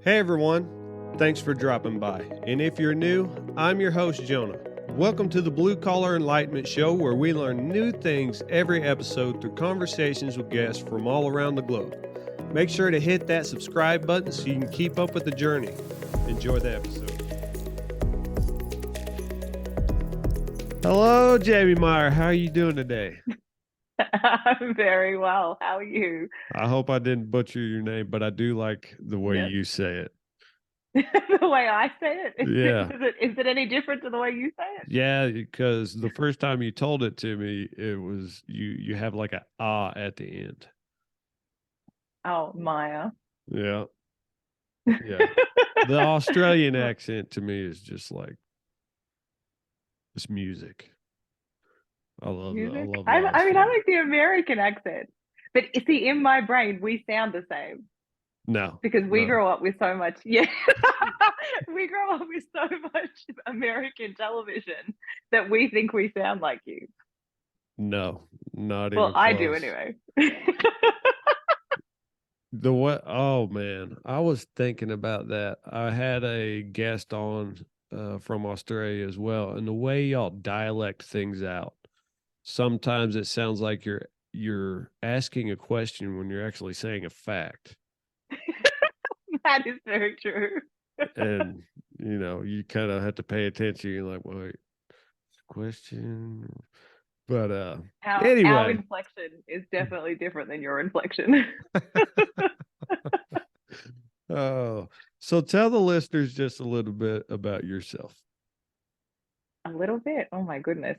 Hey everyone, thanks for dropping by. And if you're new, I'm your host, Jonah. Welcome to the Blue Collar Enlightenment Show, where we learn new things every episode through conversations with guests from all around the globe. Make sure to hit that subscribe button so you can keep up with the journey. Enjoy the episode. Hello, Jamie Meyer. How are you doing today? I'm very well. How are you? I hope I didn't butcher your name, but I do like the way Yeah. you say it. The way I say it, Yeah. is it any different to the way you say it? Yeah, because the first time you told it to me, it was you have like a ah at the end. Oh, Maya. Yeah. Yeah. The Australian accent to me is just like it's music. I love the Music. I mean, I Australian. like the American accent, but see, in my brain, we sound the same No, because we no, grow up with so much. Yeah, we grow up with so much American television that we think we sound like you. no, not Well, even I do close. anyway. The what? Oh man, I was thinking about that. I had a guest on from Australia as well, and the way y'all dialect things out. Sometimes it sounds like you're asking a question when you're actually saying a fact. That is very true. And you kind of have to pay attention. You're like, wait, question. But Our anyway. inflection is definitely different than your inflection. Oh, so tell the listeners just a little bit about yourself. A little bit. Oh my goodness.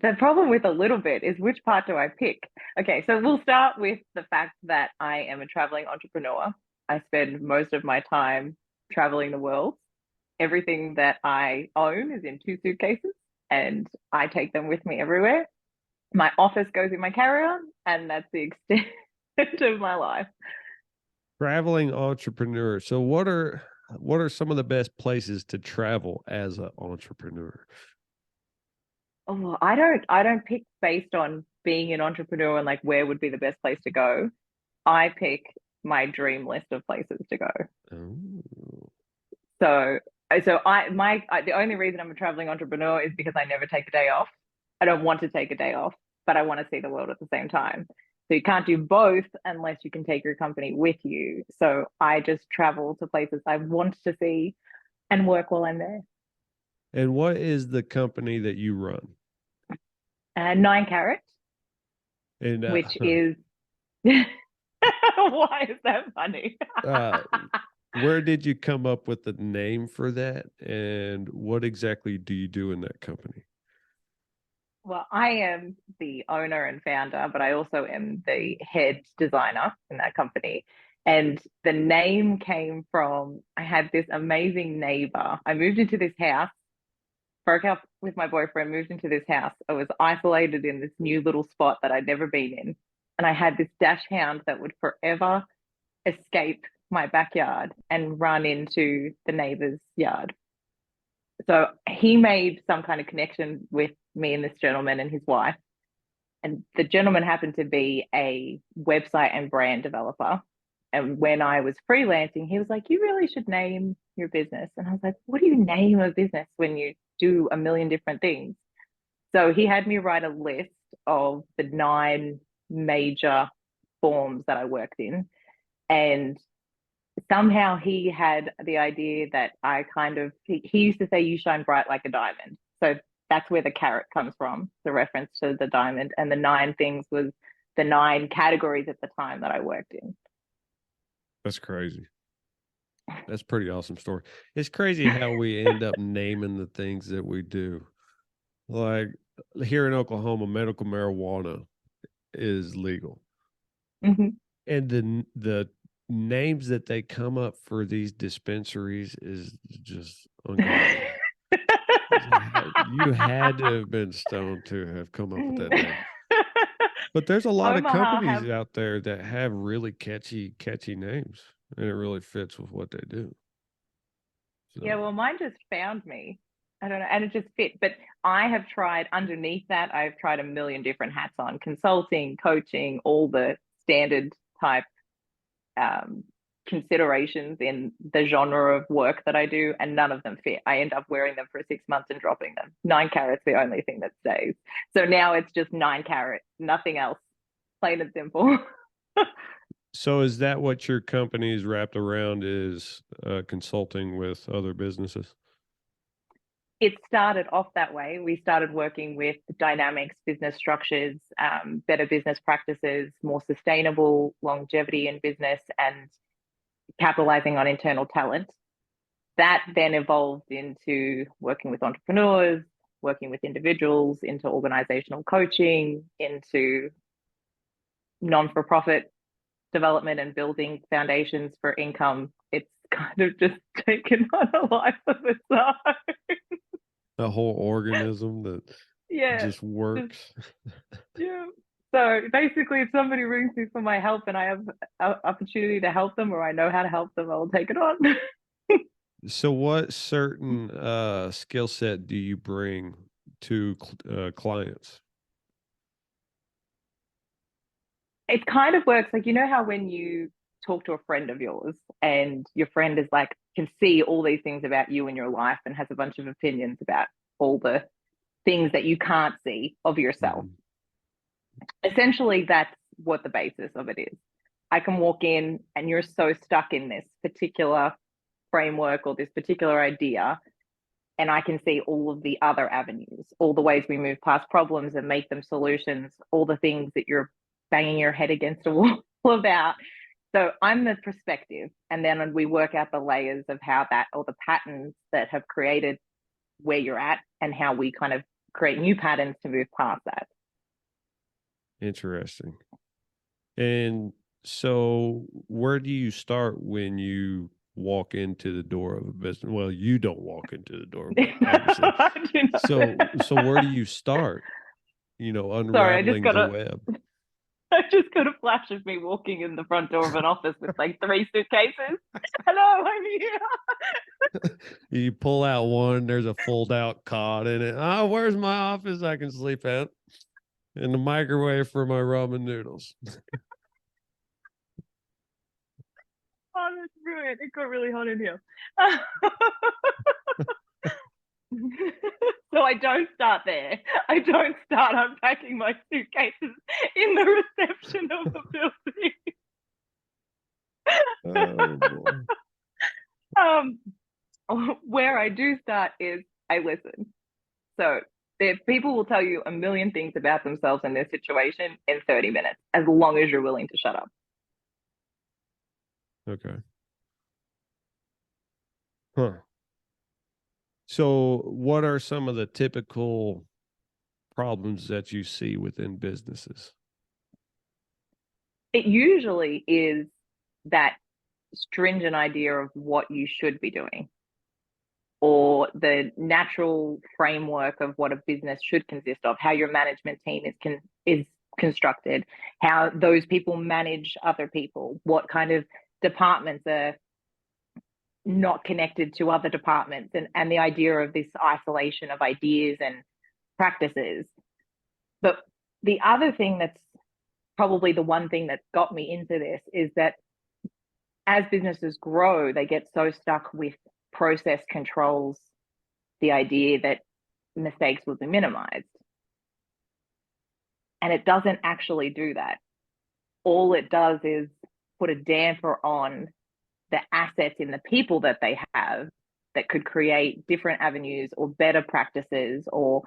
The problem with a little bit is which part do I pick? Okay, so we'll start with the fact that I am a traveling entrepreneur. I spend most of my time traveling the world. Everything that I own is in two suitcases and I take them with me everywhere. My office goes in my carry-on, and that's the extent of my life. Traveling entrepreneur. So what are some of the best places to travel as an entrepreneur? Oh, I don't pick based on being an entrepreneur and like where would be the best place to go. I pick my dream list of places to go. Oh, So the only reason I'm a traveling entrepreneur is because I never take a day off. I don't want to take a day off, but I want to see the world at the same time. So you can't do both unless you can take your company with you. So I just travel to places I want to see and work while I'm there. and what is the company that you run? And Nine Carat, And which is why is that funny? uh, where did you come up with the name for that? And what exactly do you do in that company? Well, I am the owner and founder, but I also am the head designer in that company. And the name came from I had this amazing neighbor. I moved into this house, broke up with my boyfriend, moved into this house. I was isolated in this new little spot that I'd never been in. And I had this dash hound that would forever escape my backyard and run into the neighbor's yard. So he made some kind of connection with me and this gentleman and his wife. And the gentleman happened to be a website and brand developer. And when I was freelancing, he was like, "You really should name your business." And I was like, "What do you name a business when you do a million different things?" So he had me write a list of the 9 major forms that I worked in. And somehow he had the idea that he used to say you shine bright like a diamond. So that's where the carrot comes from, the reference to the diamond. And the 9 things was the 9 categories at the time that I worked in. That's crazy. That's pretty awesome story. It's crazy how we end up naming the things that we do. Like here in Oklahoma, medical marijuana is legal. Mm-hmm. And the names that they come up for these dispensaries is just ungodly. You had to have been stoned to have come up with that name. But there's a lot of Omaha companies have out there that have really catchy names, and it really fits with what they do. Yeah, So well, mine just found me. I don't know, and it just fit. But I have tried underneath that, I've tried a million different hats on consulting, coaching, all the standard type um, considerations in the genre of work that I do, and none of them fit. I end up wearing them for 6 months and dropping them. 9 Carat's the only thing that stays. So now it's just 9 Carat, nothing else, plain and simple. So is that what your company is wrapped around, is consulting with other businesses? It started off that way. We started working with dynamics, business structures, better business practices, more sustainable longevity in business, and capitalizing on internal talent. That then evolved into working with entrepreneurs, working with individuals, into organizational coaching, into non-for-profit development and building foundations for income. It's kind of just taken on a life of its own. A whole organism that just works. Yeah. So basically, if somebody rings me for my help and I have an opportunity to help them, or I know how to help them, I'll take it on. So what certain skill set do you bring to clients? It kind of works like, you know how when you talk to a friend of yours and your friend is like, can see all these things about you in your life and has a bunch of opinions about all the things that you can't see of yourself. Essentially, that's what the basis of it is. I can walk in and you're so stuck in this particular framework or this particular idea, and I can see all of the other avenues, all the ways we move past problems and make them solutions, all the things that you're banging your head against a wall about. So I'm the perspective, and then we work out the layers of how that, or the patterns that have created where you're at, and how we kind of create new patterns to move past that. Interesting. And so where do you start when you walk into the door of a business? Well, you don't walk into the door, obviously. So where do you start? Unraveling the web. I just got a flash of me walking in the front door of an office with like 3 suitcases. Hello, I'm here. You pull out one, there's a fold out cot in it. Oh, where's my office I can sleep at? And the microwave for my ramen noodles. Oh, that's brilliant. It got really hot in here. So I don't start there. I don't start unpacking my suitcases in the reception of the building. Where I do start is I listen. So people will tell you a million things about themselves and their situation in 30 minutes, as long as you're willing to shut up. Okay. Huh. So what are some of the typical problems that you see within businesses? It usually is that stringent idea of what you should be doing, or the natural framework of what a business should consist of, how your management team is constructed, how those people manage other people, what kind of departments are not connected to other departments, and the idea of this isolation of ideas and practices. But the other thing that's probably the one thing that got me into this is that as businesses grow, they get so stuck with process controls, the idea that mistakes will be minimized. And it doesn't actually do that. All it does is put a damper on the assets in the people that they have that could create different avenues or better practices, or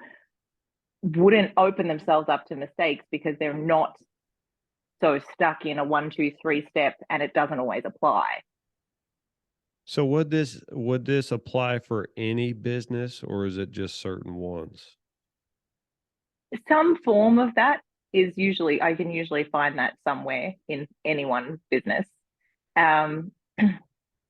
wouldn't open themselves up to mistakes because they're not so stuck in a 1, 2, 3 step, and it doesn't always apply. So would this apply for any business, or is it just certain ones? Some form of that is usually, I can usually find that somewhere in anyone's business.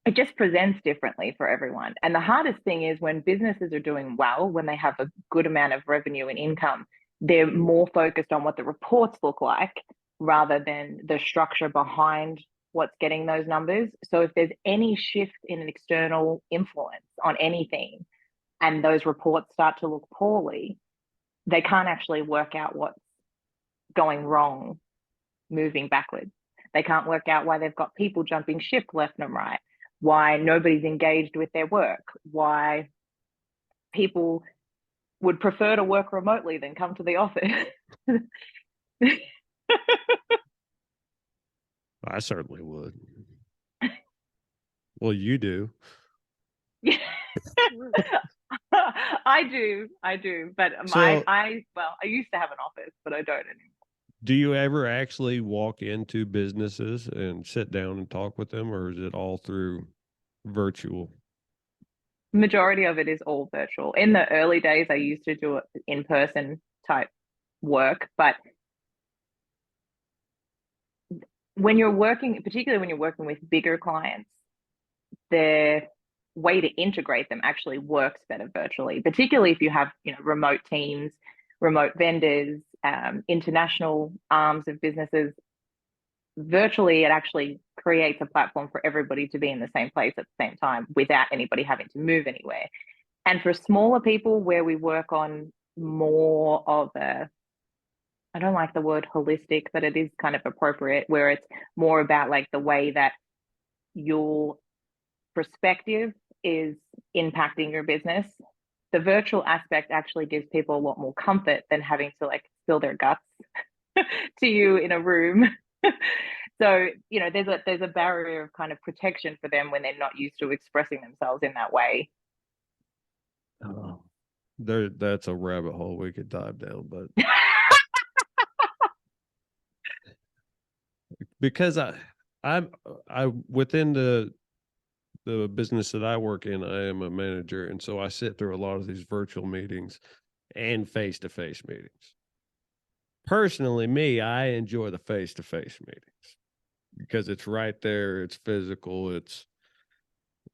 It just presents differently for everyone. And the hardest thing is when businesses are doing well, when they have a good amount of revenue and income, they're more focused on what the reports look like rather than the structure behind what's getting those numbers. So if there's any shift in an external influence on anything and those reports start to look poorly, they can't actually work out what's going wrong moving backwards. They can't work out why they've got people jumping ship left and right, why nobody's engaged with their work, why people would prefer to work remotely than come to the office. I certainly would. Well, you do. I do. But I used to have an office, but I don't anymore. Do you ever actually walk into businesses and sit down and talk with them, or is it all through virtual? Majority of it is all virtual. In the early days, I used to do it in-person type work, but when you're working, particularly when you're working with bigger clients, the way to integrate them actually works better virtually, particularly if you have, remote teams, remote vendors, international arms of businesses. Virtually, it actually creates a platform for everybody to be in the same place at the same time without anybody having to move anywhere. And for smaller people, where we work on more of a, I don't like the word holistic, but it is kind of appropriate, where it's more about like the way that your perspective is impacting your business. The virtual aspect actually gives people a lot more comfort than having to like spill their guts to you in a room. So, there's a barrier of kind of protection for them when they're not used to expressing themselves in that way. Oh, that's a rabbit hole we could dive down, but because I'm within the business that I work in, I am a manager, and so I sit through a lot of these virtual meetings and face-to-face meetings. Personally, I enjoy the face-to-face meetings because it's right there, it's physical,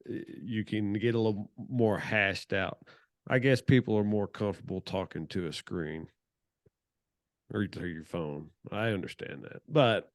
you can get a little more hashed out. I guess people are more comfortable talking to a screen or to your phone. I understand that, but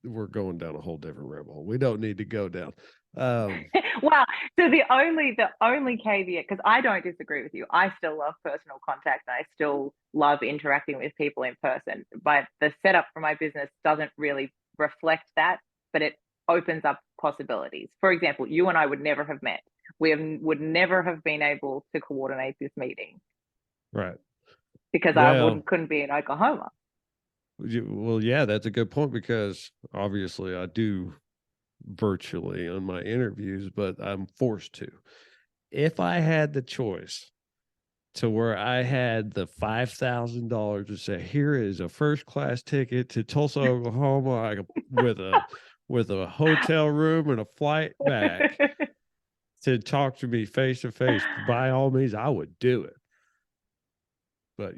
we're going down a whole different rabbit hole. We don't need to go down. Well, so the only caveat, because I don't disagree with you, I still love personal contact and I still love interacting with people in person, but the setup for my business doesn't really reflect that, but it opens up possibilities. For example, you and I would never have met. Would never have been able to coordinate this meeting, right? Because I couldn't be in Oklahoma. Well, yeah, that's a good point, because obviously I do virtually on my interviews, but I'm forced to. If I had the choice to where I had the $5,000 to say, here is a first class ticket to Tulsa, Oklahoma, with a hotel room and a flight back to talk to me face to face, by all means, I would do it. But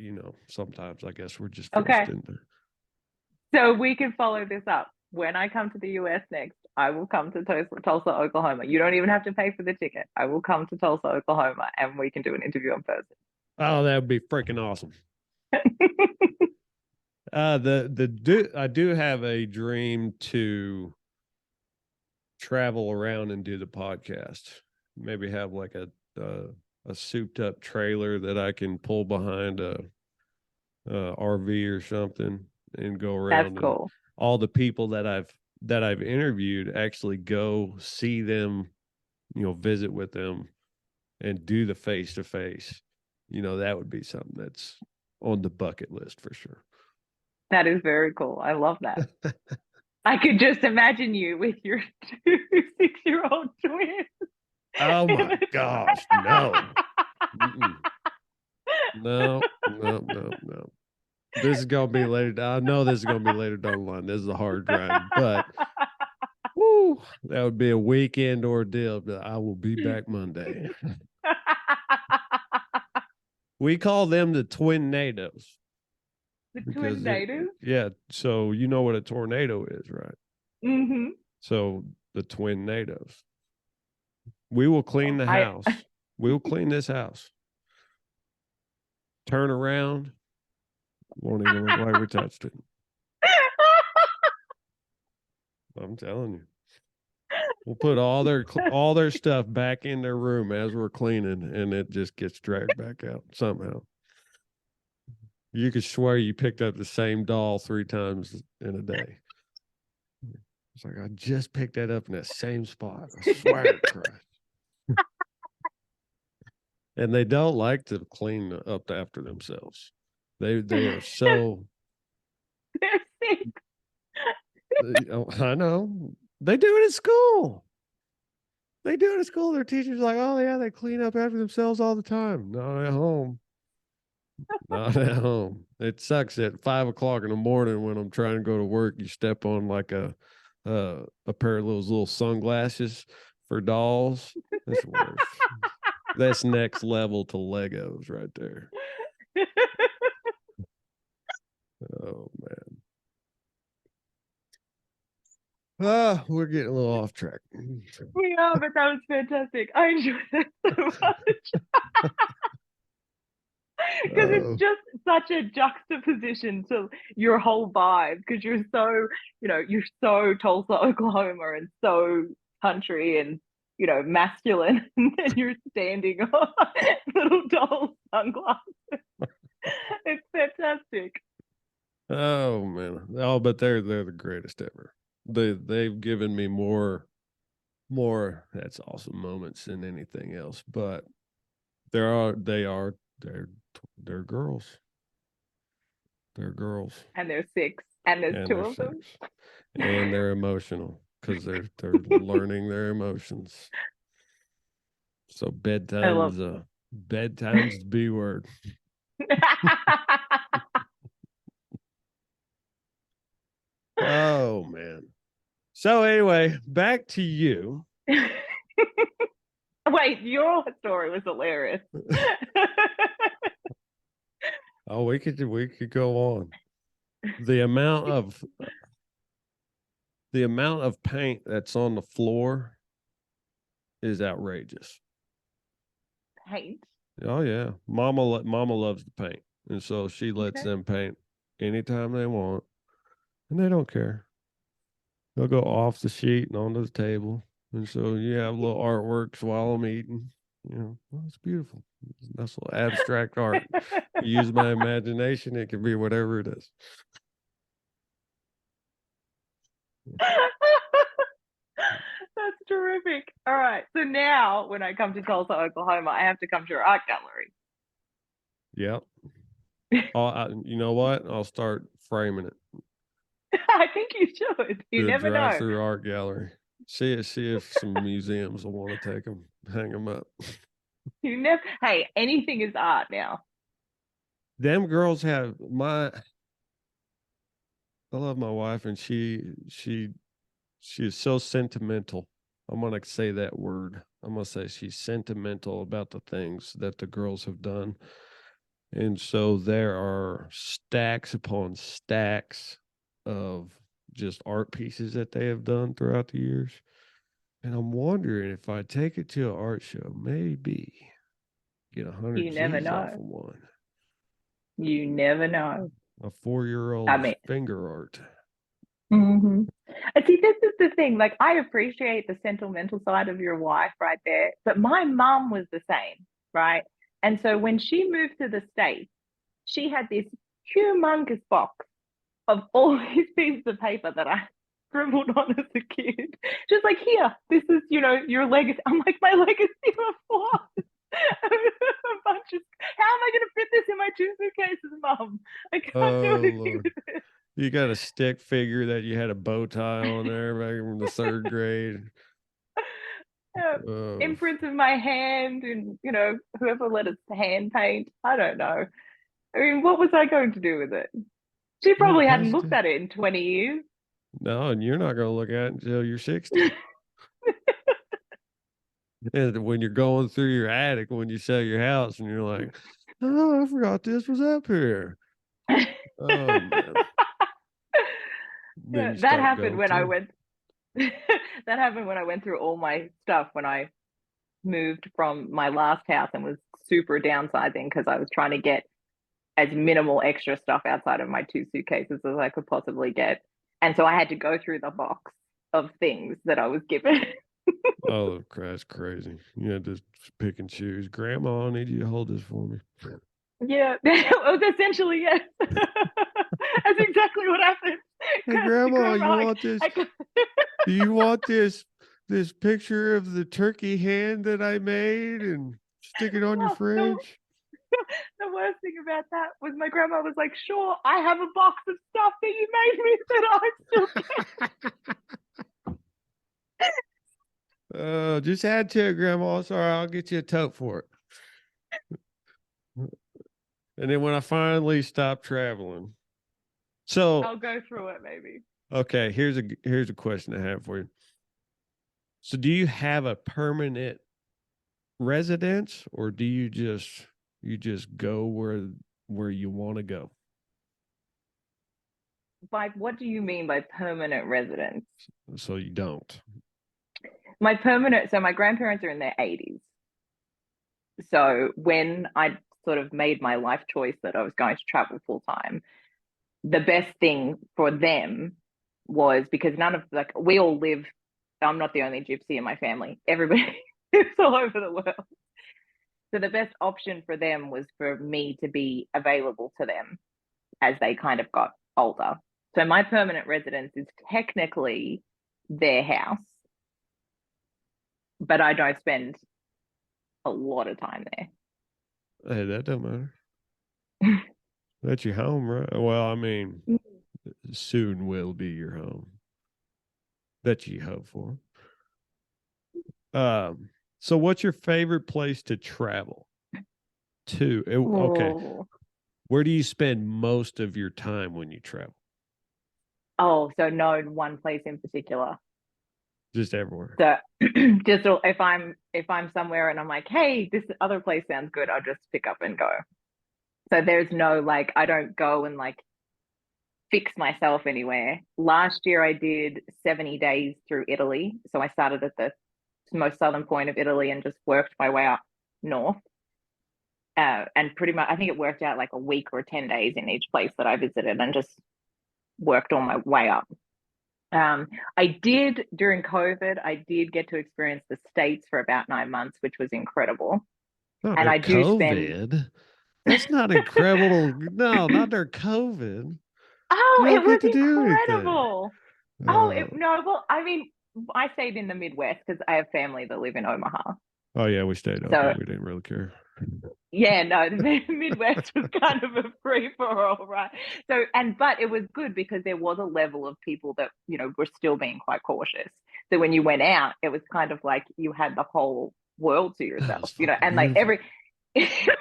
sometimes I guess we're just forced in there. So we can follow this up. When I come to the US next, I will come to Tulsa, Oklahoma. You don't even have to pay for the ticket. I will come to Tulsa, Oklahoma, and we can do an interview in person. Oh, that would be freaking awesome. I do have a dream to travel around and do the podcast. Maybe have like a souped up trailer that I can pull behind a RV or something and go around. That's cool. All the people that I've interviewed, actually go see them, visit with them and do the face-to-face. That would be something that's on the bucket list for sure. That is very cool. I love that. I could just imagine you with your 2 6-year-old twins. Oh my gosh, no. No. This is gonna be later. I know this is gonna be later down the line. This is a hard grind, but woo, that would be a weekend ordeal. But I will be back Monday. We call them the twin natives. Twin natives? Yeah. So you know what a tornado is, right? Mm-hmm. So the twin natives. We will clean the house. We will clean this house. Turn around. Won't even look like we touched it. I'm telling you. We'll put all their stuff back in their room as we're cleaning, and it just gets dragged back out somehow. You could swear you picked up the same doll 3 times in a day. It's like, I just picked that up in that same spot. I swear to Christ. And they don't like to clean up after themselves. They are so. They're sick. I know. They do it at school. They do it at school. Their teachers like, oh yeah, they clean up after themselves all the time. Not at home. Not at home. It sucks at 5 o'clock in the morning when I'm trying to go to work. You step on like a pair of those little sunglasses for dolls. That's worse. That's next level to Legos right there. Oh man. We're getting a little off track. We are, but that was fantastic. I enjoyed that so much. Because it's just such a juxtaposition to your whole vibe, because you're so, you're so Tulsa, Oklahoma, and so country and, masculine, and then you're standing on little doll sunglasses. It's fantastic. Oh man. Oh, but they're the greatest ever. They've given me more that's awesome moments than anything else. But they're girls. They're girls. And they're 6. And there's 2 of them. And they're emotional because they're learning their emotions. So bedtime's the B word. Oh man. So anyway, back to you. Wait, your story was hilarious. Oh, we could go on. The amount of paint that's on the floor is outrageous. Paint? Oh yeah. Mama loves to paint. And so she lets them paint anytime they want. And they don't care. They'll go off the sheet and onto the table. And so you have little artworks while I'm eating. It's beautiful. That's little abstract art. Use my imagination. It can be whatever it is. That's terrific. All right. So now when I come to Tulsa, Oklahoma, I have to come to your art gallery. Yep. You know what? I'll start framing it. I think you should. You never know. Drive-through art gallery. See if some museums will want to take them, hang them up. Hey, anything is art now. Them girls have I love my wife, and she is so sentimental. I'm going to say that word. I'm going to say she's sentimental about the things that the girls have done. And so there are stacks upon stacks of just art pieces that they have done throughout the years. And I'm wondering if I take it to an art show, maybe get 100 G's off of one. You never know. A 4-year-old finger art. Mm-hmm. And see, this is the thing. Like, I appreciate the sentimental side of your wife right there, but my mom was the same, right? And so when she moved to the States, she had this humongous box of all these pieces of paper that I scribbled on as a kid. Just like, here, this is, your legacy. I'm like, my legacy of what? How am I going to fit this in my 2 suitcases, Mom? I can't do anything with it. You got a stick figure that you had a bow tie on there back from the 3rd grade. Imprints of my hand, and whoever let us hand paint. I don't know. I mean, what was I going to do with it? She probably hadn't looked at it in 20 years. No, and you're not going to look at it until you're 60. And when you're going through your attic when you sell your house, and you're like, oh, I forgot this was up here. Oh man. That happened when I went. That happened when I went through all my stuff when I moved from my last house and was super downsizing, because I was trying to get as minimal extra stuff outside of my 2 suitcases as I could possibly get. And so I had to go through the box of things that I was given. Oh, that's crazy. Yeah, just pick and choose. Grandma, I need you to hold this for me. Yeah, well, essentially, yes. That's exactly what happened. Hey, Grandma, you want this? Do you want this picture of the turkey hand that I made and stick it on your Well, fridge? the worst thing about that was my grandma was like, sure, I have a box of stuff that you made me that I still Just add to it, Grandma. Sorry, I'll get you a tote for it. And then when I finally stop traveling. So I'll go through it maybe. okay, here's a question I have for you. So do you have a permanent residence, or do you just go where you want to go? By what do you mean by permanent residence? So you don't. So my grandparents are in their 80s. So when I sort of made my life choice that I was going to travel full time, the best thing for them was because none of like we all live. I'm not the only gypsy in my family. Everybody lives all over the world. So the best option for them was for me to be available to them as they kind of got older. So my permanent residence is technically their house, but I don't spend a lot of time there. Hey, that don't matter. That's your home, right? Well, I mean, soon will be your home. That you hope for. So what's your favorite place to travel to? Okay. Oh. Where do you spend most of your time when you travel? Oh, so no one place in particular. Just everywhere. So just if I'm somewhere and I'm like, hey, this other place sounds good, I'll just pick up and go. So there's no like I don't go and like fix myself anywhere. Last year I did 70 days through Italy. So I started at the most southern point of Italy and just worked my way up north. And pretty much I think it worked out like a week or 10 days in each place that I visited and just worked all my way up. I did during COVID, I did get to experience the States for about 9 months, which was incredible. Not And their I do spend, COVID. That's not incredible. No, not their COVID. oh, You it don't get was to do anything. incredible. Oh, no, well, I mean, I stayed in the Midwest because I have family that live in Omaha. Oh yeah, we stayed open. So We didn't really care. yeah, no, the Midwest was kind of a free for all, right? But it was good because there was a level of people that, were still being quite cautious. So when you went out, it was kind of like you had the whole world to That yourself, was fucking and like beautiful. so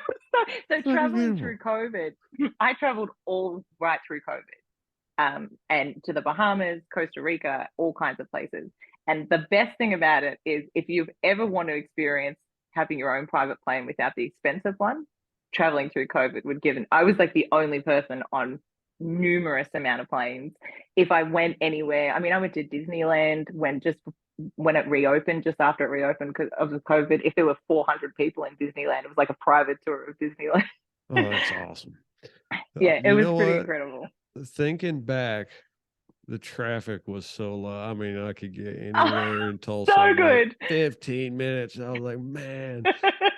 Fucking traveling beautiful. through COVID, I traveled all right through COVID, and to the Bahamas, Costa Rica, all kinds of places. And the best thing about it is if you've ever want to experience having your own private plane without the expensive one, traveling through COVID would give. I was like the only person on numerous amount of planes. If I went anywhere, I mean, I went to Disneyland when it reopened, just after it reopened because of the COVID. If there were 400 people in Disneyland, it was like a private tour of Disneyland. Oh, that's awesome. Yeah, it You was know pretty what? incredible. Thinking back, the traffic was so low. I mean, I could get Oh, anywhere in Tulsa so in like good. 15 minutes. I was like, man.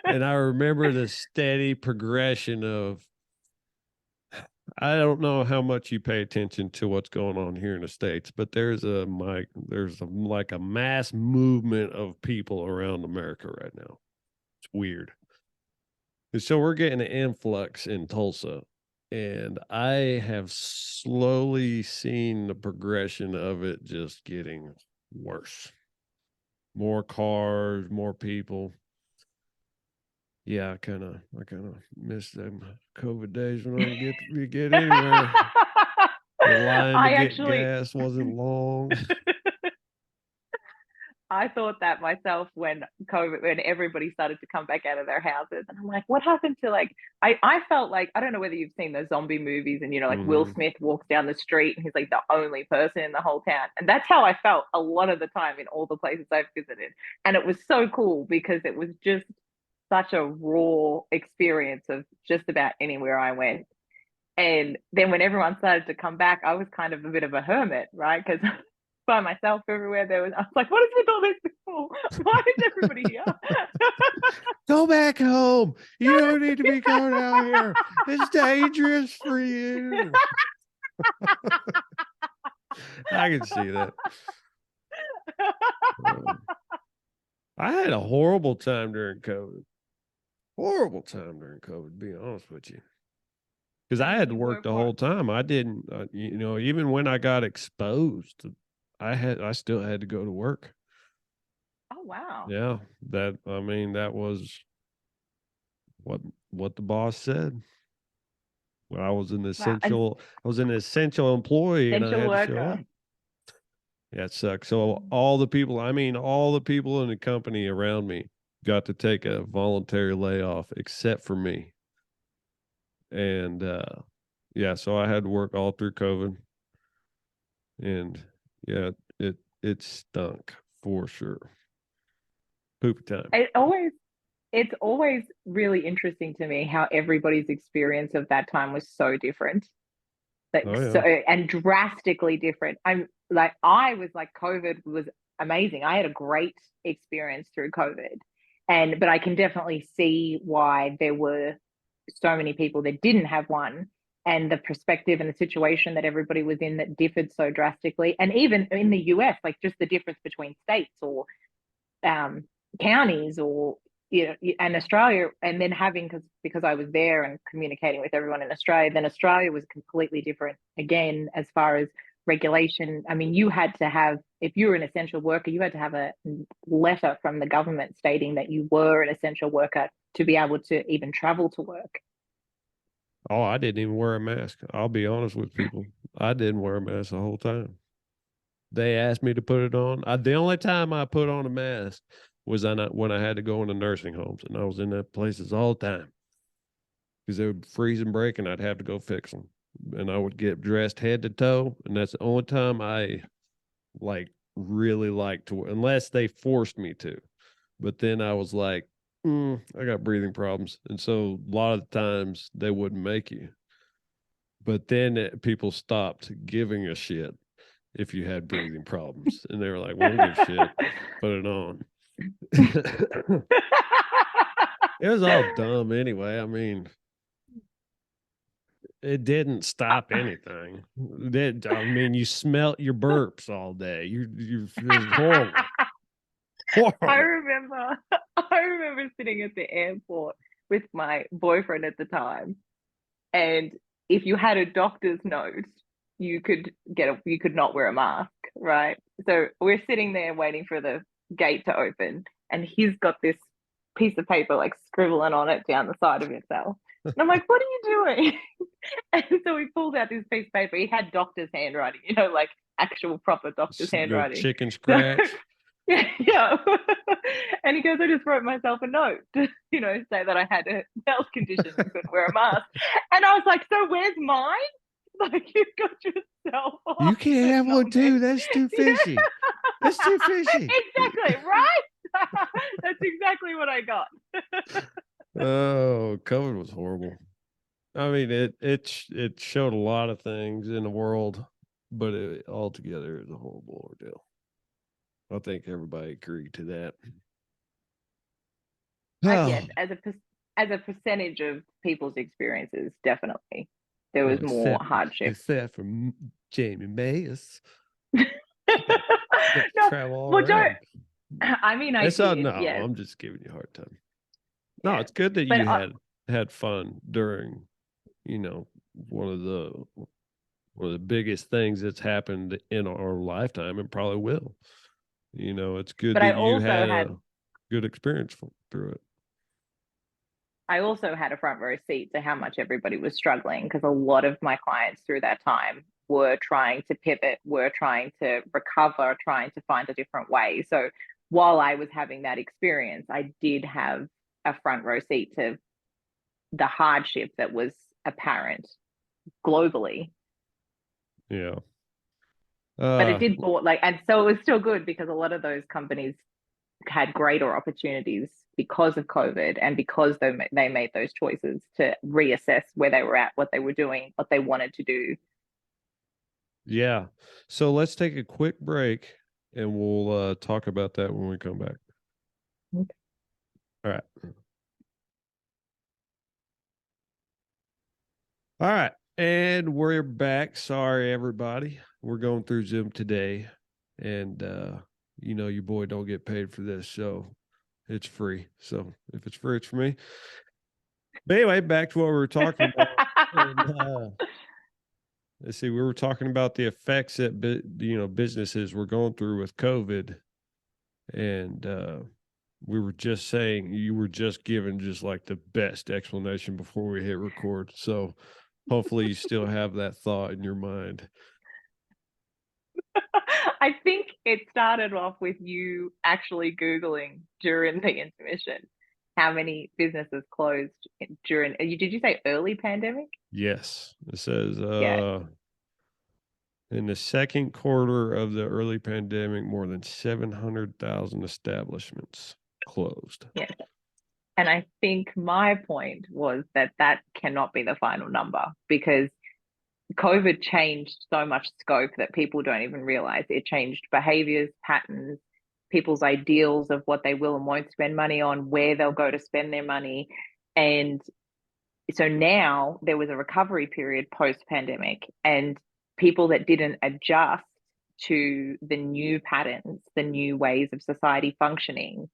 And I remember the steady progression of, I don't know how much you pay attention to what's going on here in the States, but there's like a mass movement of people around America right now. It's weird. And so we're getting an influx in Tulsa, and I have slowly seen the progression of it just getting worse. More cars, more people. Yeah, I kind of miss them COVID days when I could get anywhere. The line to I get actually gas wasn't long. I thought that myself when everybody started to come back out of their houses. And I'm like, what happened to like, I felt like, I don't know whether you've seen those zombie movies and, like Will Mhm. Smith walks down the street and he's like the only person in the whole town. And that's how I felt a lot of the time in all the places I've visited. And it was so cool because it was just such a raw experience of just about anywhere I went. And then when everyone started to come back, I was kind of a bit of a hermit, right? Because by myself everywhere I was like, what is with all these people? Why is everybody here? Go back home. You don't need to be coming out here. It's dangerous for you. I can see that. I had a horrible time during COVID. Horrible time during COVID, to be honest with you. Because I had to work the whole time. I didn't, even when I got exposed, I still had to go to work. Oh, wow. Yeah, that was what the boss said. Well, I was an essential employee, and I Essential had to show up. worker. Yeah, it sucks. So all the people in the company around me got to take a voluntary layoff, except for me. And yeah, so I had to work all through COVID, and yeah, it stunk for sure. Poopy time. It's always really interesting to me how everybody's experience of that time was so different. Like, Oh so, yeah. and drastically different. I was like, COVID was amazing. I had a great experience through COVID. But I can definitely see why there were so many people that didn't have one, and the perspective and the situation that everybody was in that differed so drastically. And even in the US, like just the difference between states or um, counties, or and Australia, and then having, because I was there and communicating with everyone in Australia, then Australia was completely different again as far as regulation. I mean, you had to have, if you were an essential worker, you had to have a letter from the government stating that you were an essential worker to be able to even travel to work. Oh, I didn't even wear a mask. I'll be honest with people. I didn't wear a mask the whole time. They asked me to put it on. The only time I put on a mask was when I had to go into nursing homes, and I was in that places all the time because they would freeze and break, and I'd have to go fix them. And I would get dressed head to toe, and that's the only time I really like to, unless they forced me to. But then I was like, I got breathing problems, and so a lot of the times they wouldn't make you. But then people stopped giving a shit if you had breathing problems, and they were like, "We don't give a shit. Put it on." It was all dumb anyway. I mean, it didn't stop anything. You smelt your burps all day. It was horrible. I Horrible. remember, I remember sitting at the airport with my boyfriend at the time, and if you had a doctor's note, you could not wear a mask, right? So we're sitting there waiting for the gate to open, and he's got this piece of paper like scribbling on it down the side of himself. And I'm like, what are you doing? And so he pulled out this piece of paper. He had doctor's handwriting, like actual proper doctor's The handwriting. chicken So scratch. yeah. And he goes, I just wrote myself a note to, say that I had a health condition and couldn't wear a mask. And I was like, so where's mine? Like, you've got yourself off. You can't have one too. That's too fishy. That's too fishy. Exactly, right? That's exactly what I got. Oh, COVID was horrible. I mean, it showed a lot of things in the world, but altogether is a horrible ordeal. I think everybody agreed to that. Yes, as a percentage of people's experiences, definitely there was more hardship. Except for Jamie Meyer. No, Travel all well, don't. around. I mean, I did, No, yes, I'm just giving you a hard time. No, yes, it's good that but you had fun during, one of the biggest things that's happened in our lifetime, and probably will. It's good I that you also had had a good experience through it. a front row seat to how much everybody was struggling, because a lot of my clients through that time were trying to pivot, were trying to recover, trying to find a different way. So while I was having that experience, I did have a front row seat to the hardship that was apparent globally. Yeah. But it did and so it was still good, because a lot of those companies had greater opportunities because of COVID, and because they made those choices to reassess where they were at, what they were doing, what they wanted to do. Yeah. So let's take a quick break, and we'll talk about that when we come back. Okay. All right. All right. And we're back. Sorry, everybody. We're going through Zoom today. And you know, your boy don't get paid for this, so it's free. So if it's free, it's for me. But anyway, back to what we were talking about. And, let's see, we were talking about the effects that businesses were going through with COVID, and we were just saying you were just giving just like the best explanation before we hit record. So hopefully you still have that thought in your mind. I think it started off with you actually Googling during the intermission how many businesses closed during, did you say early pandemic? Yes, it says Yeah. in the second quarter of the early pandemic, more than 700,000 establishments closed. Yeah. And I think my point was that that cannot be the final number because COVID changed so much scope that people don't even realize. It changed behaviors, patterns, people's ideals of what they will and won't spend money on, where they'll go to spend their money. And so now there was a recovery period post pandemic, and people that didn't adjust to the new patterns, the new ways of society functioning,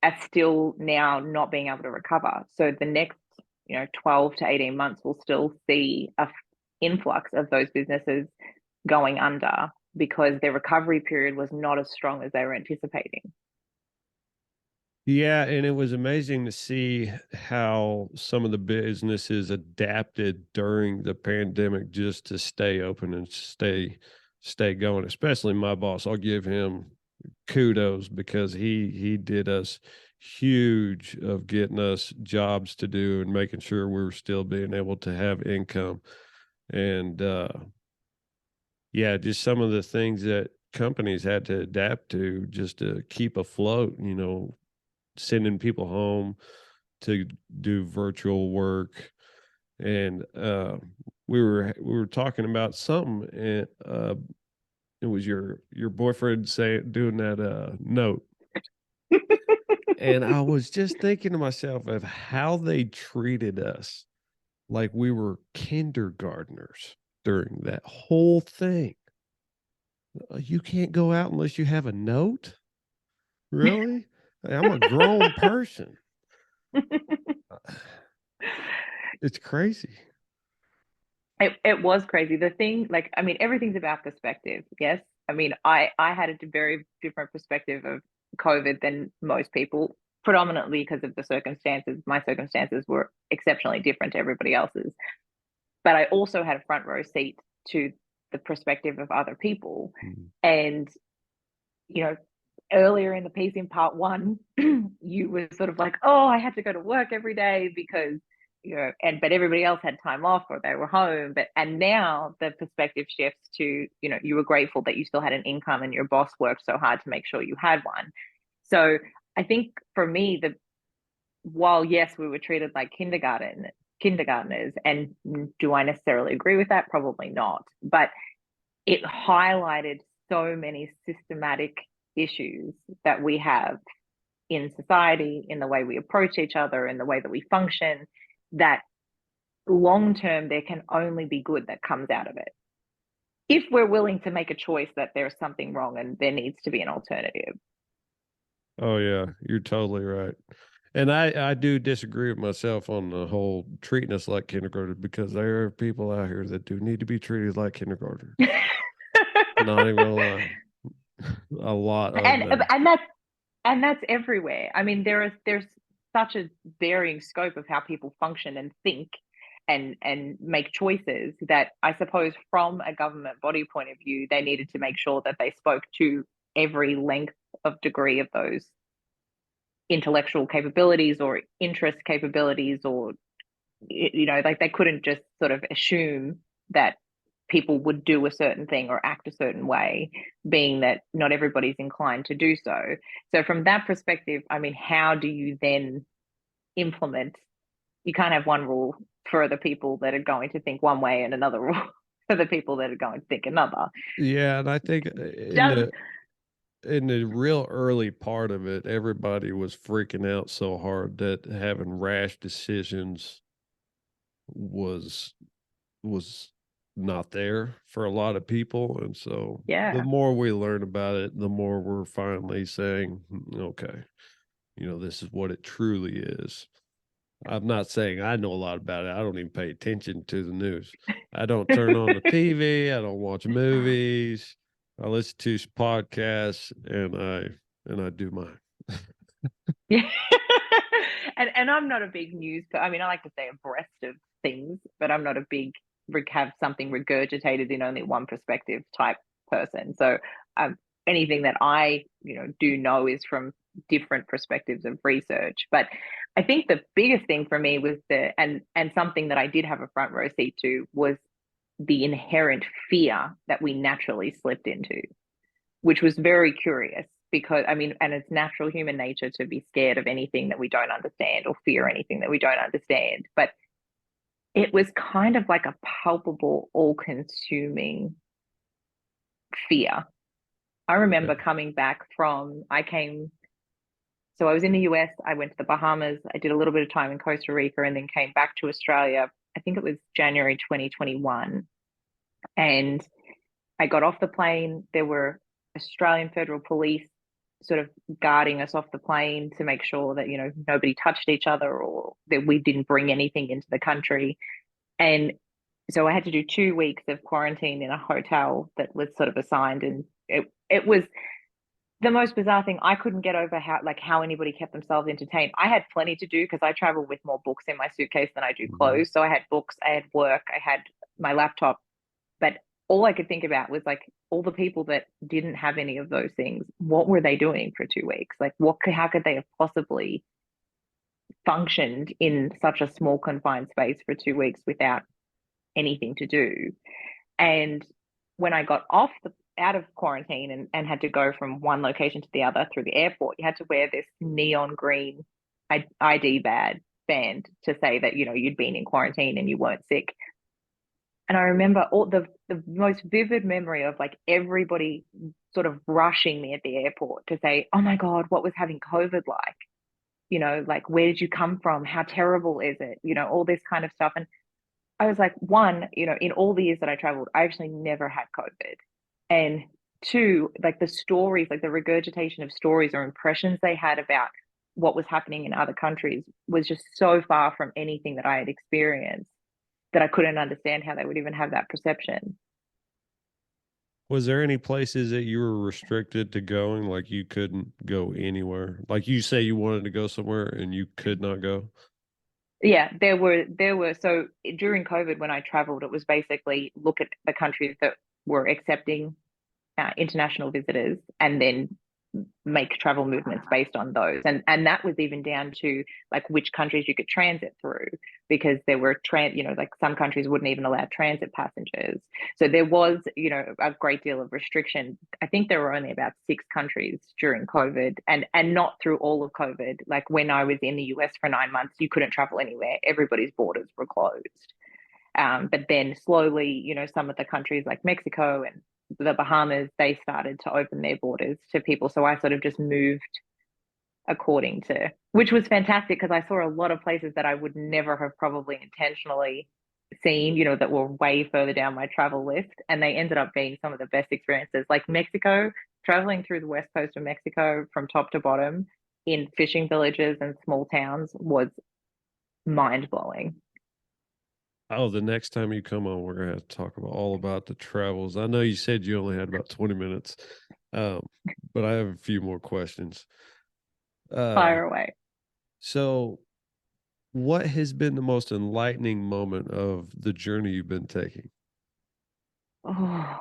are still now not being able to recover. So the next, 12 to 18 months, we'll still see a influx of those businesses going under because their recovery period was not as strong as they were anticipating. Yeah, and it was amazing to see how some of the businesses adapted during the pandemic just to stay open and stay going. Especially my boss, I'll give him kudos because he did us huge of getting us jobs to do and making sure we were still being able to have income. And yeah, just some of the things that companies had to adapt to just to keep afloat, sending people home to do virtual work. And we were talking about something, and it was your boyfriend saying doing that note. And I was just thinking to myself of how they treated us like we were kindergartners during that whole thing. You can't go out unless you have a note? Really? I'm a grown person. It's crazy. It was crazy. The thing, like, I mean, everything's about perspective. Yes. I mean, I had a very different perspective of COVID than most people, predominantly because of the circumstances. My circumstances were exceptionally different to everybody else's. But I also had a front row seat to the perspective of other people. Mm. And, you know, earlier in the piece in part one, you were sort of like, oh, I had to go to work every day because, but everybody else had time off or they were home. And now the perspective shifts to, you were grateful that you still had an income and your boss worked so hard to make sure you had one. So I think for me, while yes, we were treated like kindergartners, and do I necessarily agree with that? Probably not. But it highlighted so many systematic issues that we have in society, in the way we approach each other, in the way that we function, that long term there can only be good that comes out of it. If we're willing to make a choice that there's something wrong and there needs to be an alternative. Oh yeah, you're totally right. And I do disagree with myself on the whole treating us like kindergarten because there are people out here that do need to be treated like kindergarten. Not even gonna lie. A lot of and them. and that's and that's everywhere. I mean, there's such a varying scope of how people function and think and make choices that I suppose from a government body point of view, they needed to make sure that they spoke to every length of degree of those intellectual capabilities or interest capabilities, or like they couldn't just sort of assume that people would do a certain thing or act a certain way, being that not everybody's inclined to do so. So from that perspective, I mean, how do you then implement? You can't have one rule for the people that are going to think one way and another rule for the people that are going to think another. Yeah, and I think Does in the real early part of it, everybody was freaking out so hard that having rash decisions was was not there for a lot of people. And so the Yeah. more we learn about it, the more we're finally saying, okay, this is what it truly is. I'm not saying I know a lot about it. I don't even pay attention to the news. I don't turn on the TV. I don't watch movies. I listen to podcasts, and I do mine. Yeah. And I'm not a big news, I mean, I like to stay abreast of things, but I'm not a big have something regurgitated in only one perspective type person. So anything that I, do know is from different perspectives of research. But I think the biggest thing for me was and something that I did have a front row seat to was the inherent fear that we naturally slipped into, which was very curious because I mean, and it's natural human nature to be scared of anything that we don't understand or fear anything that we don't understand. But it was kind of like a palpable, all consuming fear. I remember coming back so I was in the US, I went to the Bahamas, I did a little bit of time in Costa Rica, and then came back to Australia. I think it was January 2021. And I got off the plane. There were Australian Federal Police sort of guarding us off the plane to make sure that, nobody touched each other or that we didn't bring anything into the country. And so I had to do 2 weeks of quarantine in a hotel that was sort of assigned. And it was the most bizarre thing. I couldn't get over how anybody kept themselves entertained. I had plenty to do because I travel with more books in my suitcase than I do clothes. So I had books, I had work, I had my laptop. But all I could think about was like all the people that didn't have any of those things. What were they doing for 2 weeks? Like, how could they have possibly functioned in such a small confined space for 2 weeks without anything to do? And when I got out of quarantine and had to go from one location to the other through the airport, you had to wear this neon green ID band to say that, you'd been in quarantine and you weren't sick. And I remember all the most vivid memory of like everybody sort of rushing me at the airport to say, oh my God, what was having COVID like? Like, where did you come from? How terrible is it? All this kind of stuff. And I was like, one, in all the years that I traveled, I actually never had COVID. And two, like the stories, like the regurgitation of stories or impressions they had about what was happening in other countries was just so far from anything that I had experienced that I couldn't understand how they would even have that perception. Was there any places that you were restricted to going, like you couldn't go anywhere? Like you say you wanted to go somewhere and you could not go? Yeah, there were so during COVID when I traveled, it was basically look at the countries that were accepting international visitors and then make travel movements based on those. And that was even down to like which countries you could transit through, because there were like some countries wouldn't even allow transit passengers. So there was, a great deal of restriction. I think there were only about 6 countries during COVID, and not through all of COVID. Like when I was in the US for 9 months, you couldn't travel anywhere. Everybody's borders were closed. But then slowly, some of the countries like Mexico and the Bahamas, they started to open their borders to people. So I sort of just moved according to, which was fantastic because I saw a lot of places that I would never have probably intentionally seen, that were way further down my travel list. And they ended up being some of the best experiences. Like Mexico, traveling through the west coast of Mexico from top to bottom in fishing villages and small towns was mind blowing. Oh, the next time you come on, we're gonna have to talk about all about the travels. I know you said you only had about 20 minutes, um, but I have a few more questions. Uh, Fire away. so what has been the most enlightening moment of the journey you've been taking? Oh.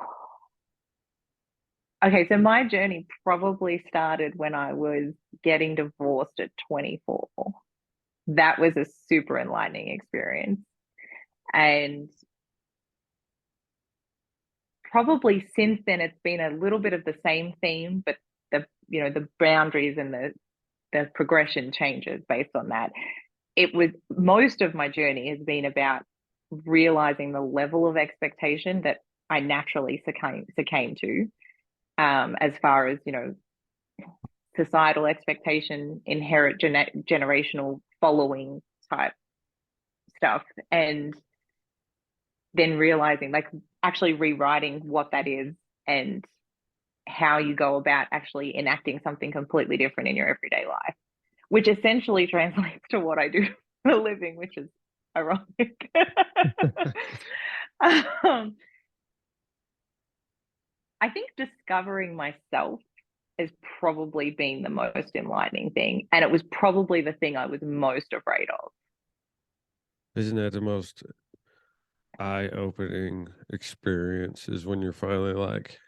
Okay, so my journey probably started when I was getting divorced at 24. That was a super enlightening experience. And probably since then it's been a little bit of the same theme, but the boundaries and the progression changes based on that. It was most of my journey has been about realizing the level of expectation that I naturally succumb to, as far as societal expectation, inherent generational following type stuff. And then realizing, like, actually rewriting what that is and how you go about actually enacting something completely different in your everyday life, which essentially translates to what I do for a living, which is ironic. um, I think discovering myself has probably been the most enlightening thing. And it was probably the thing I was most afraid of. Isn't that the most eye-opening experience, is when you're finally like,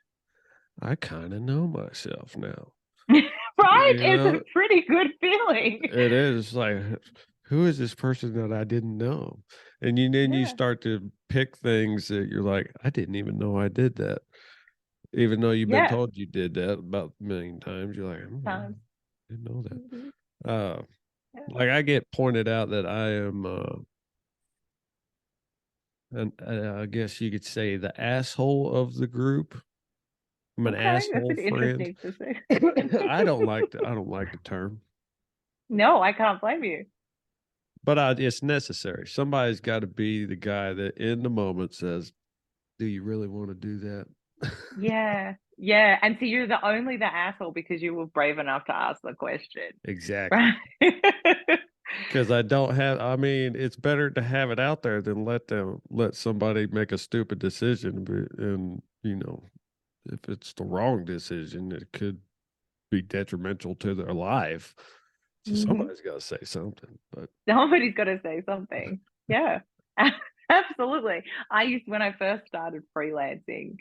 I kind of know myself now. Right? You It's a know, pretty good feeling. it is like, who is this person that I didn't know? And then you Yeah. start to pick things that you're like, I didn't even know I did that. Even though you've been Yeah. told you did that about a million times, you're like, I Um, didn't know mhm. that. Yeah. Like I get pointed out that I am, and I guess you could say the asshole of the group. I'm an Okay, that's asshole an friend. interesting to say. I don't like the term, No, I can't blame you. but it's necessary. Somebody's got to be the guy that in the moment says, "Do you really want to do that?" Yeah. Yeah. And so you're the asshole because you were brave enough to ask the question. Exactly. Right. Because I don't have. I mean, it's better to have it out there than let somebody make a stupid decision, and if it's the wrong decision, it could be detrimental to their life. So Mhm. somebody's got to say something. But Somebody's got to say something. Yeah, absolutely. When I first started freelancing,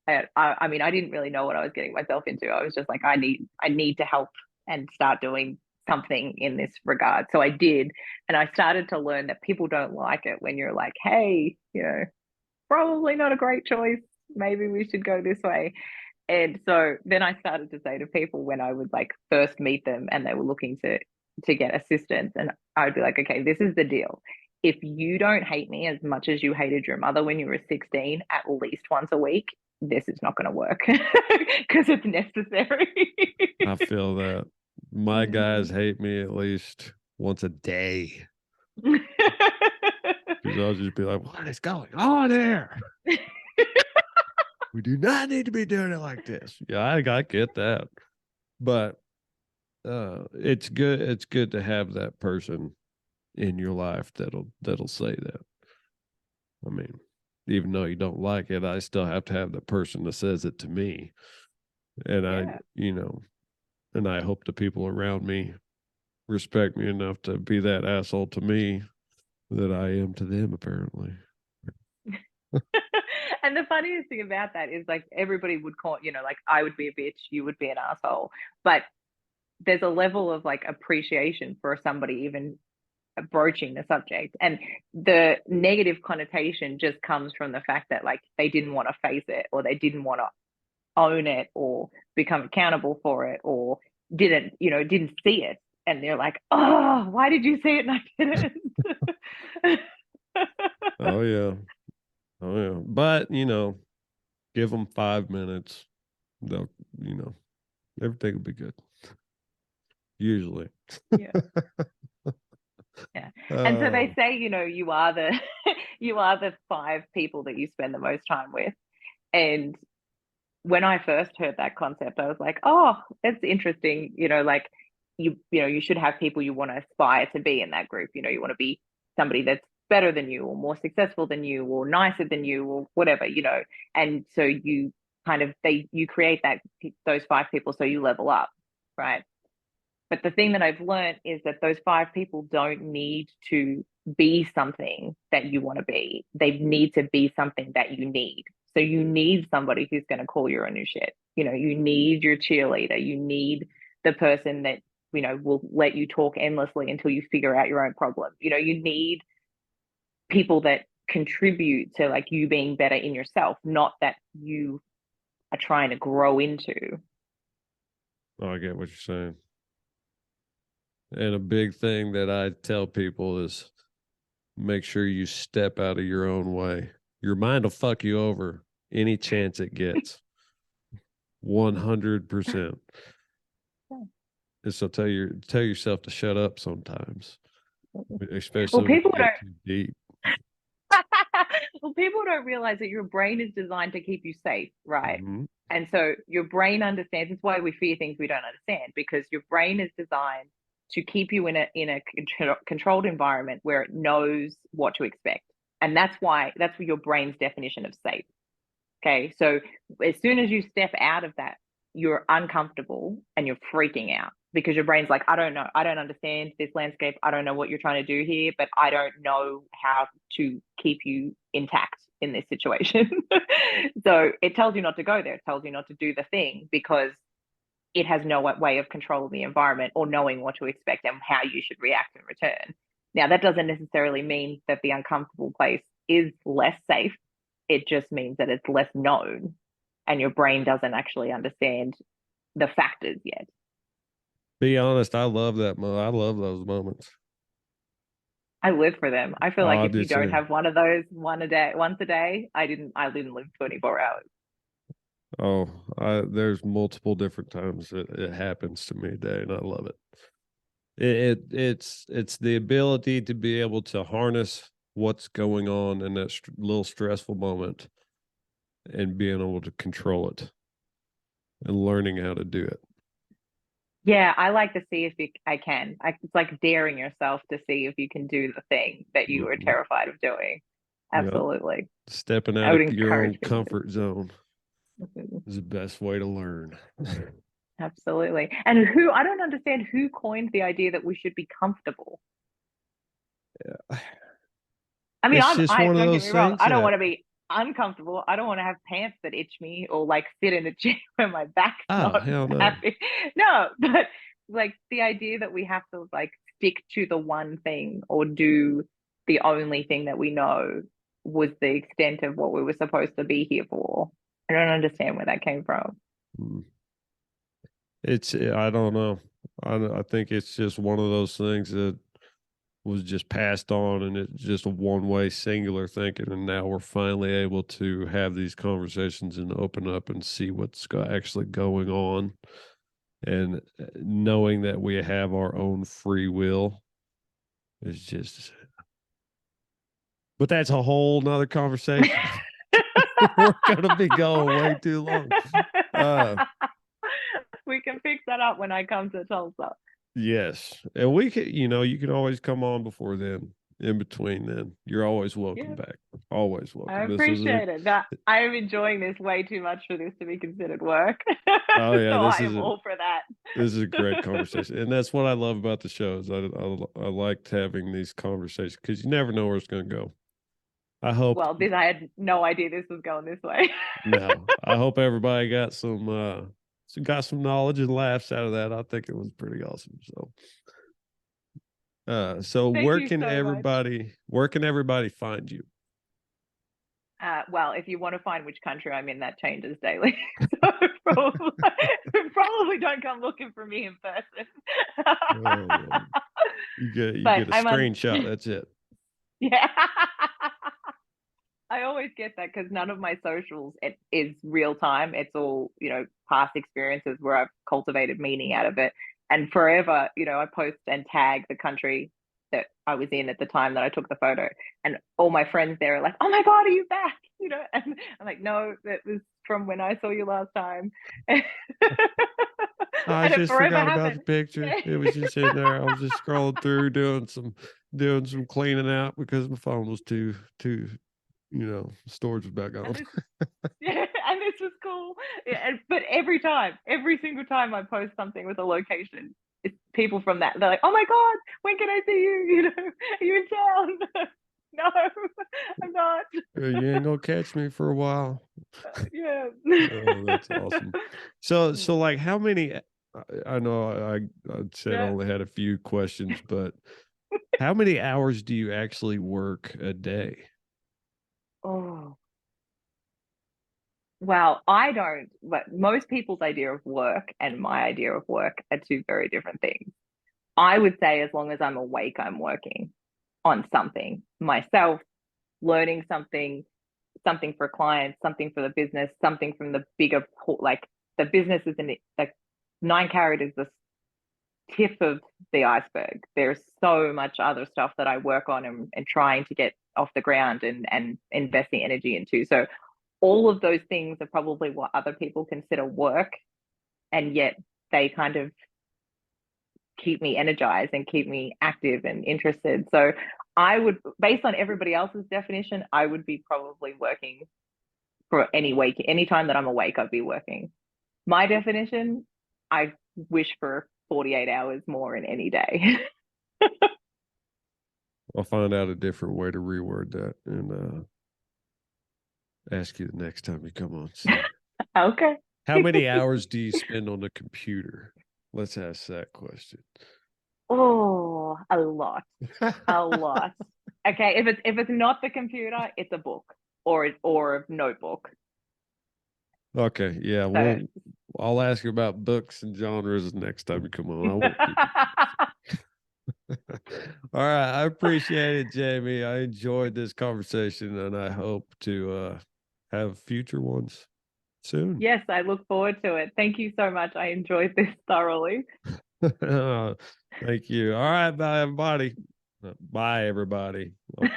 I mean, I didn't really know what I was getting myself into. I was just like, I need to help and start doing something in this regard. So I did, and I started to learn that people don't like it when you're like, hey, probably not a great choice. Maybe we should go this way. And so then I started to say to people when I would like first meet them and they were looking to get assistance, and I would be like, okay, this is the deal. If you don't hate me as much as you hated your mother when you were 16, at least once a week, this is not going to work because it's necessary. I feel that my guys hate me at least once a day, because I'll just be like, "What is going on here? We do not need to be doing it like this." Yeah, I get that, but it's good. It's good to have that person in your life that'll say that. I mean, even though you don't like it, I still have to have the person that says it to me. And Yeah. and I hope the people around me respect me enough to be that asshole to me that I am to them, apparently. And the funniest thing about that is like everybody would call, like I would be a bitch, you would be an asshole. But there's a level of like appreciation for somebody even broaching the subject, and the negative connotation just comes from the fact that like they didn't want to face it, or they didn't want to own it or become accountable for it, or didn't see it, and they're like, oh, why did you see it and I didn't? Oh yeah, oh yeah. But give them 5 minutes. They'll, you know, everything will be good. Usually. Yeah. Yeah. And so they say, you are the you are the five people that you spend the most time with. And when I first heard that concept, I was like, oh, it's interesting. Like you should have people you want to aspire to be in that group. You want to be somebody that's better than you or more successful than you or nicer than you or whatever. And so you create those five people so you level up, right? But the thing that I've learned is that those five people don't need to be something that you want to be. They need to be something that you need. So you need somebody who's going to call you on your shit. You need your cheerleader. You need the person that, will let you talk endlessly until you figure out your own problem. You need people that contribute to like you being better in yourself, not that you are trying to grow into. Oh, I get what you're saying. And a big thing that I tell people is make sure you step out of your own way. Your mind will fuck you over any chance it gets. 100%. And so tell yourself to shut up sometimes, Well, especially when people you don't get too deep. Well, people don't realize that your brain is designed to keep you safe, right? Mhm. And so your brain understands. It's why we fear things we don't understand, because your brain is designed to keep you in a controlled environment where it knows what to expect. And that's your brain's definition of safe. Okay. So as soon as you step out of that, you're uncomfortable and you're freaking out because your brain's like, I don't know. I don't understand this landscape. I don't know what you're trying to do here, but I don't know how to keep you intact in this situation. So it tells you not to go there. It tells you not to do the thing because it has no way of controlling the environment or knowing what to expect and how you should react in return. Now, that doesn't necessarily mean that the uncomfortable place is less safe. It just means that it's less known and your brain doesn't actually understand the factors yet. Be honest, I love that I love those moments. I live for them. I feel Oh, like I if do you don't too. have one of those once a day, I didn't live 24 hours. Oh, there's multiple different times it happens to me a day, and I love it. It's the ability to be able to harness what's going on in that little stressful moment and being able to control it and learning how to do it. Yeah, I like to see if I can. It's like daring yourself to see if you can do the thing that you were Mhm. terrified of doing. Yeah, Absolutely. stepping I out would of your own encourage people to. comfort zone Mhm. is the best way to learn. Absolutely. And I don't understand who coined the idea that we should be comfortable. I mean, It's just I one of don't get those me wrong. things I don't that want to be uncomfortable. I don't want to have pants that itch me or like sit in a chair where my back's oh not hell no. happy. No, but like the idea that we have to like stick to the one thing or do the only thing that we know was the extent of what we were supposed to be here for. I don't understand where that came from. Mm. I don't know. I think it's just one of those things that was just passed on, and it's just a one way singular thinking, and now we're finally able to have these conversations and open up and see what's actually going on, and knowing that we have our own free will is just, but that's a whole nother conversation. We're gonna be going way too long. uh We can fix that up when I come to Tulsa. yes, and we can, you can always come on before then. In between then, you're always welcome Yeah. back. Always I welcome. This is a appreciate it. That I am enjoying this way too much for this to be considered work. oh yeah, So I am all for that. this is a great conversation, and that's what I love about the shows. I liked having these conversations because you never know where it's going to go. I hope Well, this I had no idea this was going this way. no, I hope everybody got some knowledge and laughs out of that. I think it was pretty awesome. So Thank you so much. where can everybody find you? Well, if you want to find which country I'm in, that changes daily. So probably don't come looking for me in person. Oh, man. You But get a I'm on. screenshot. That's it. Yeah. I always get that because none of my socials it is real time. It's all, past experiences where I've cultivated meaning out of it. And forever, I post and tag the country that I was in at the time that I took the photo. And all my friends there are like, oh my God, are you back? And I'm like, no, that was from when I saw you last time. And I it just forever forgot about the happened. picture. It was just in there. I was just scrolling through doing some cleaning out because my phone was too storage was back on. And this Yeah, and this was cool. Yeah, but every single time I post something with a location, it's people from that. They're like, "Oh my God, when can I see you? Are you in town?" No, I'm not. You ain't gonna catch me for a while. Yeah. Oh, that's awesome. So like how many I know I said I Yeah. only had a few questions, but how many hours do you actually work a day? Oh, well, I don't, but most people's idea of work and my idea of work are two very different things. I would say as long as I'm awake, I'm working on something myself, learning something for clients, something for the business, something from the bigger, like the business is in like Nine Carat is the tip of the iceberg. There's so much other stuff that I work on and trying to get off the ground and investing energy into. So all of those things are probably what other people consider work, and yet they kind of keep me energized and keep me active and interested. So I would, based on everybody else's definition, I would be probably working for any time that I'm awake, I'd be working. My definition, I wish for 48 hours more in any day. I'll find out a different way to reword that and ask you the next time you come on. So, okay. how many hours do you spend on the computer? Let's ask that question. Oh, a lot. A lot. Okay, if it's not the computer, it's a book or a notebook. Okay, yeah. Well, I'll ask you about books and genres next time you come on. I won't keep All right, I appreciate it, Jamie. I enjoyed this conversation, and I hope to have future ones soon. Yes, I look forward to it. Thank you so much. I enjoyed this thoroughly. Thank you. All right, bye, everybody. Bye, everybody. Okay.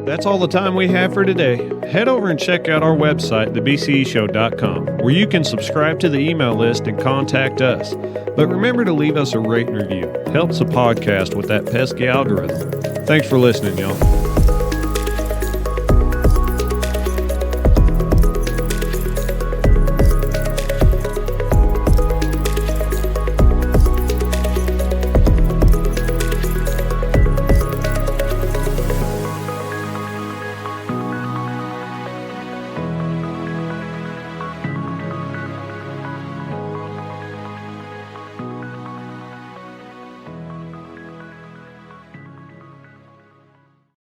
That's all the time we have for today. Head over and check out our website, thebceshow.com, where you can subscribe to the email list and contact us. But remember to leave us a rate and review. Helps the podcast with that pesky algorithm. Thanks for listening, y'all.